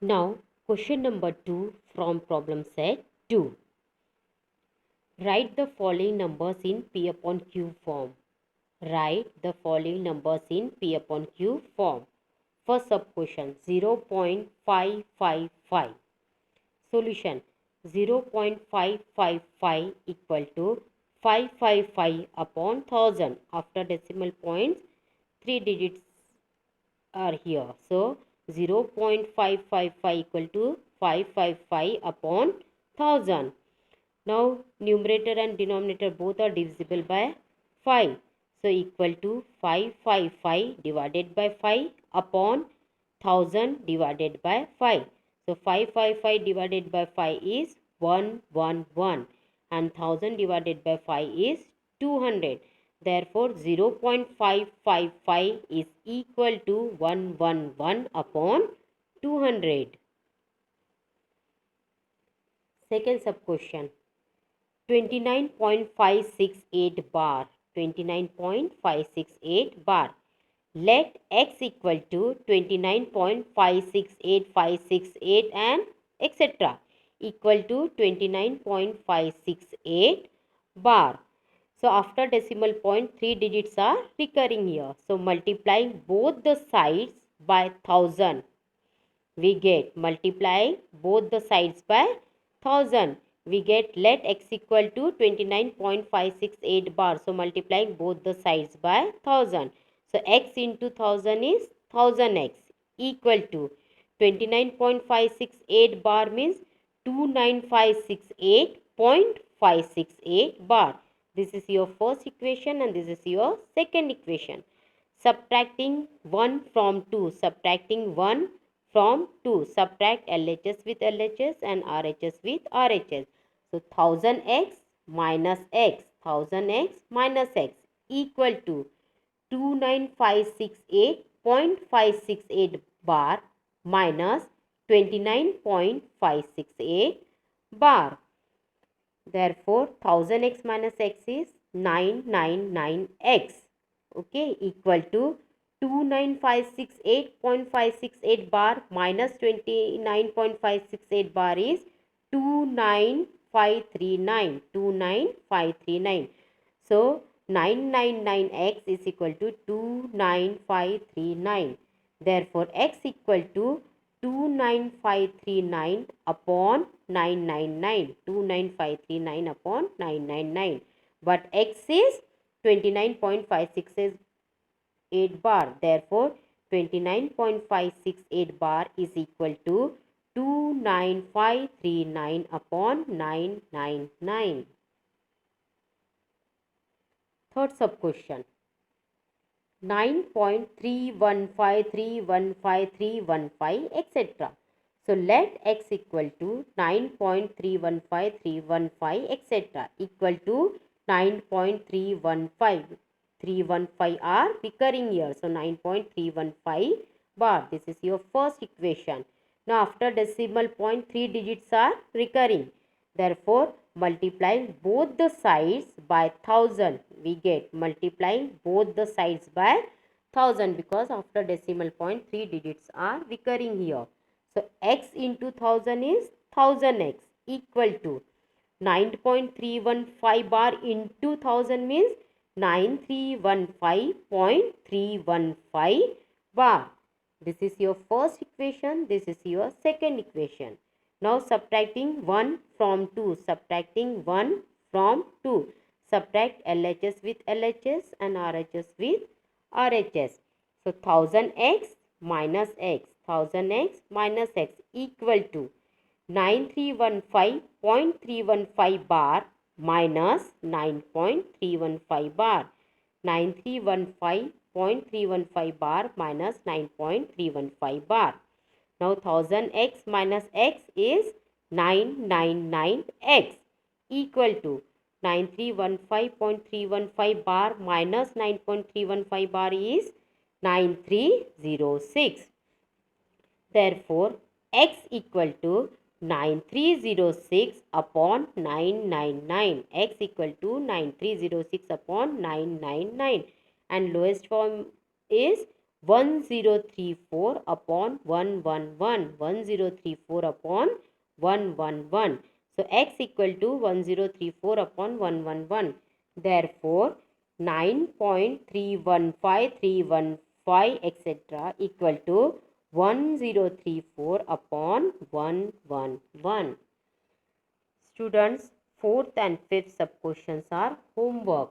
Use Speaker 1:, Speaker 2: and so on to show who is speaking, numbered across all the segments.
Speaker 1: Now, question number 2 from problem set 2. Write the following numbers in P upon Q form. Write the following numbers in P upon Q form. First sub question 0.555. Solution 0.555 equal to 555 upon 1000. After decimal points, 3 digits are here. So 0.555 equal to 555 upon 1000. Now numerator and denominator both are divisible by 5. So equal to 555 divided by 5 upon 1000 divided by 5. So 555 divided by 5 is 111 and 1000 divided by 5 is 200. Therefore 0.555 is equal to 111 upon 200. Second sub question 29.568 bar. 29.568 bar. Let x equal to 29.568568 and etc. equal to 29.568 bar. So after decimal point, 3 digits are recurring here. So multiplying both the sides by 1000, we get multiplying both the sides by 1000. We get let x equal to 29.568 bar. So multiplying both the sides by 1000. So x into 1000 is 1000x equal to 29.568 bar means 29568.568 bar. This is your first equation and this is your second equation. Subtracting 1 from 2. Subtracting 1 from 2. Subtract LHS with LHS and RHS with RHS. So 1000x minus x. 1000x minus x equal to 29568.568 bar minus 29.568 bar. Therefore 1000x minus x is 999x. Okay, equal to 29568.568 bar minus 29.568 bar is 29539. 29539. So 999x is equal to 29539. Therefore x equal to 29539 upon 999. 29539 upon 999. But x is 29.568 bar. Therefore 29.568 bar is equal to 29539 upon 999. Third sub question 9.315315 etc. So let x equal to 9.315315 etc. equal to 9.315. 315 are recurring here. So 9.315 bar. This is your first equation. Now after decimal point 3 digits are recurring. Therefore multiplying both the sides by 1000, we get multiplying both the sides by 1000 because after decimal point 3 digits are recurring here. So x into 1000 is 1000x equal to 9.315 bar into 1000 means 9315.315 bar. This is your first equation. This is your second equation. Now subtracting 1 from 2. Subtracting 1 from 2. Subtract LHS with LHS and RHS with RHS. So 1000x minus x. 1000x minus x equal to 9315.315 bar minus 9.315 bar. 9315.315 bar minus 9.315 bar. Now 1000x minus x is 999x equal to 9315.315 bar minus 9.315 bar is 9306. Therefore x equal to 9306 upon 999. X equal to 9306 upon 999. And lowest form is 1034 upon 111. 1034 upon 111. So x equal to 1034 upon 111. Therefore, 9.315315 etc. equal to 1034 upon 111. Students, fourth and fifth sub questions are homework.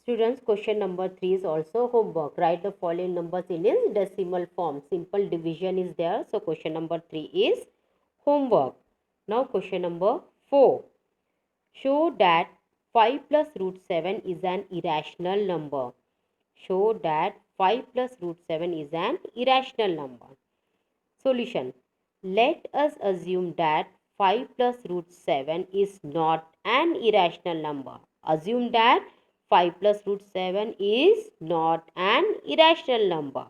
Speaker 1: Students, question number 3 is also homework. Write the following numbers in its decimal form. Simple division is there. So, question number 3 is homework. Now, question number 4. Show that 5 plus root 7 is an irrational number. Show that 5 plus root 7 is an irrational number. Solution. Let us assume that 5 plus root 7 is not an irrational number. Assume that 5 plus root 7 is not an irrational number.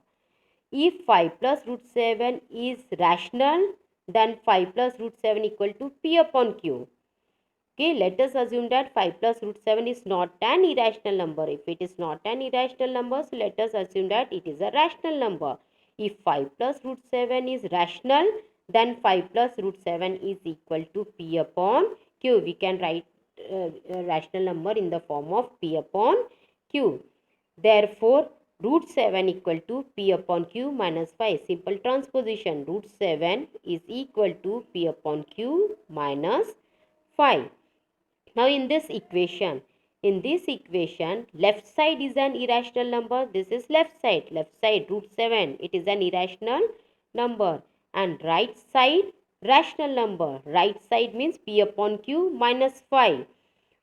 Speaker 1: If 5 plus root 7 is rational, then 5 plus root 7 equal to P upon Q. Okay, let us assume that 5 plus root 7 is not an irrational number. If it is not an irrational number, so let us assume that it is a rational number. If 5 plus root 7 is rational, then 5 plus root 7 is equal to P upon Q. We can write a rational number in the form of P upon Q. Therefore, root 7 equal to P upon Q minus 5. Simple transposition. Root 7 is equal to P upon Q minus 5. Now in this equation, left side is an irrational number. This is left side root 7. It is an irrational number. And right side rational number. Right side means P upon Q minus 5.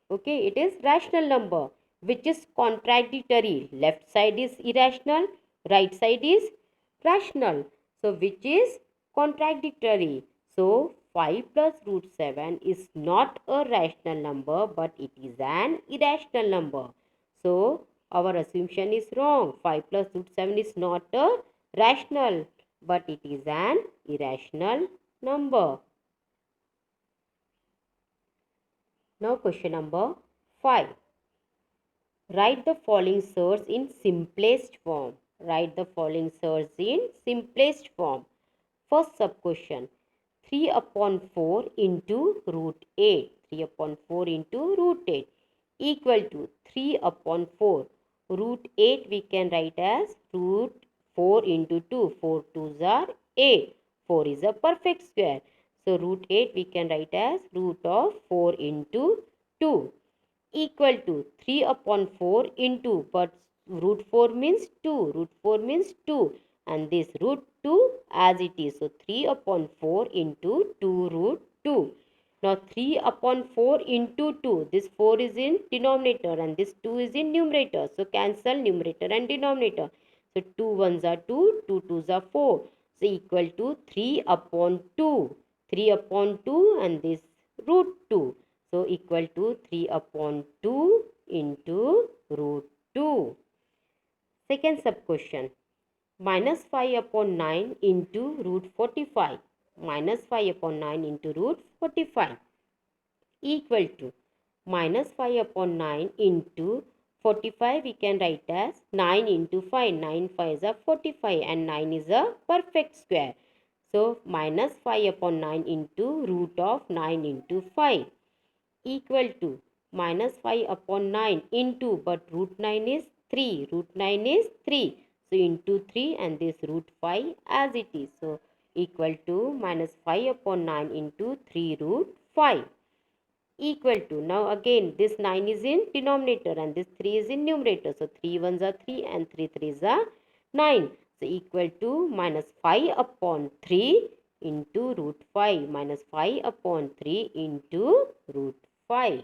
Speaker 1: Okay, it is rational number which is contradictory. Left side is irrational, right side is rational. So which is contradictory. So 5 plus root 7 is not a rational number, but it is an irrational number. So our assumption is wrong. 5 plus root 7 is not a rational, but it is an irrational number. Now question number 5. Write the following surds in simplest form. Write the following surds in simplest form. First sub question. 3 upon 4 into root 8. 3 upon 4 into root 8 equal to 3 upon 4. Root 8 we can write as root 4 into 2. 4 2s are 8. 4 is a perfect square. So root 8 we can write as root of 4 into 2 equal to 3 upon 4 into, but root 4 means 2. Root 4 means 2 and this root 2 as it is. So 3 upon 4 into 2 root 2. Now 3 upon 4 into 2. This 4 is in denominator and this 2 is in numerator. So cancel numerator and denominator. So 2 1s are 2, 2 2s are 4. So equal to 3 upon 2. 3 upon 2 and this root 2. So equal to 3 upon 2 into root 2. Second sub question. Minus 5 upon 9 into root 45. Minus 5 upon 9 into root 45 equal to minus 5 upon 9 into 45 we can write as 9 into 5. 9 5s are 45 and 9 is a perfect square. So minus 5 upon 9 into root of 9 into 5 equal to minus 5 upon 9 into, but root 9 is 3. Root 9 is 3. So into 3 and this root 5 as it is. So equal to minus 5 upon 9 into 3 root 5 equal to, now again this 9 is in denominator and this 3 is in numerator. So 3 1s are 3 and 3 3s are 9. So equal to minus 5 upon 3 into root 5. Minus 5 upon 3 into root 5.